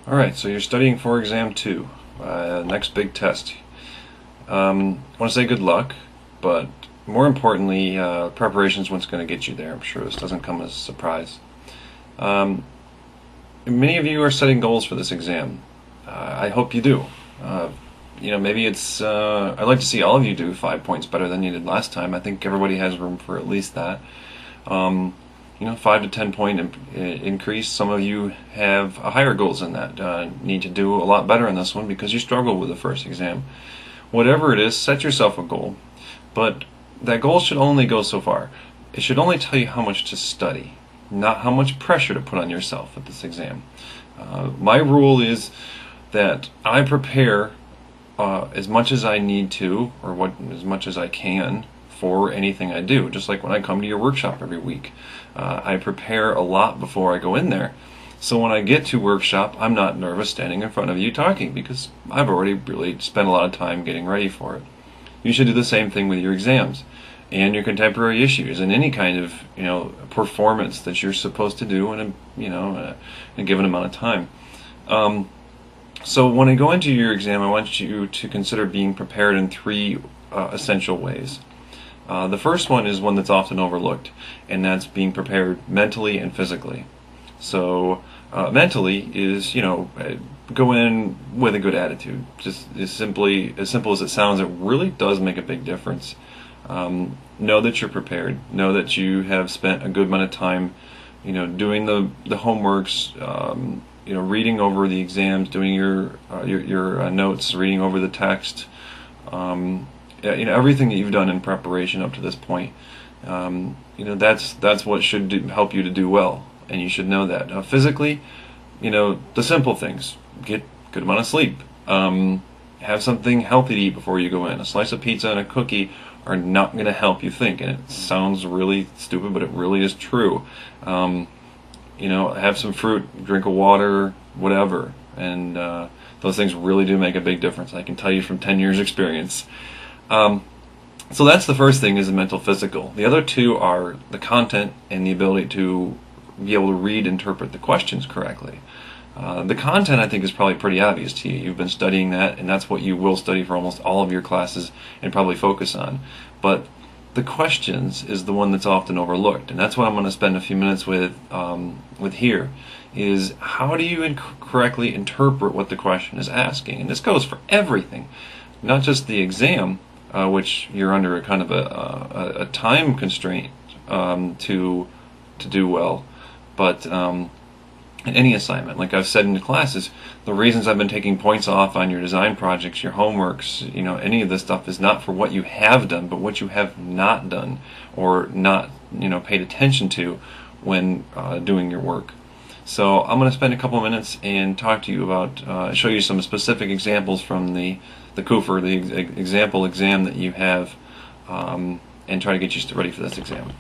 Alright, so you're studying for exam 2, next big test. I want to say good luck, but more importantly, preparation is what's going to get you there. I'm sure this doesn't come as a surprise. Many of you are setting goals for this exam. I hope you do. Maybe I'd like to see all of you do 5 points better than you did last time. I think everybody has room for at least that. 5 to 10 point increase. Some of you have higher goals than that. Need to do a lot better in this one because you struggled with the first exam. Whatever it is, set yourself a goal, but that goal should only go so far. It should only tell you how much to study, not how much pressure to put on yourself at this exam. My rule is that I prepare as much as I need to, or as much as I can, for anything I do. Just like when I come to your workshop every week, I prepare a lot before I go in there. So when I get to workshop, I'm not nervous standing in front of you talking because I've already really spent a lot of time getting ready for it. You should do the same thing with your exams and your contemporary issues and any kind of performance that you're supposed to do in a given amount of time. So when I go into your exam, I want you to consider being prepared in 3 essential ways. The first one is one that's often overlooked, and that's being prepared mentally and physically. So mentally is, go in with a good attitude. Just as simple as it sounds, it really does make a big difference. Know that you're prepared. Know that you have spent a good amount of time, doing the homeworks, reading over the exams, doing your notes, reading over the text. Everything that you've done in preparation up to this point. That's what should help you to do well, and you should know that. Physically, the simple things: get good amount of sleep, have something healthy to eat before you go in. A slice of pizza and a cookie are not going to help you think, and it sounds really stupid, but it really is true. Have some fruit, drink of water, whatever, and those things really do make a big difference. I can tell you from 10 years experience. So that's the first thing, is the mental physical. The other 2 are the content and the ability to be able to read, interpret the questions correctly. The content, I think, is probably pretty obvious to you. You've been studying that, and that's what you will study for almost all of your classes and probably focus on. But the questions is the one that's often overlooked, and that's what I'm going to spend a few minutes with here, is how do you correctly interpret what the question is asking? And this goes for everything, not just the exam, which you're under a kind of a time constraint to do well, but in any assignment. Like I've said in the classes, the reasons I've been taking points off on your design projects, your homeworks, any of this stuff is not for what you have done, but what you have not done or not paid attention to when doing your work. So I'm going to spend a couple of minutes and talk to you about, show you some specific examples from the KUFR, the example exam that you have, and try to get you ready for this exam.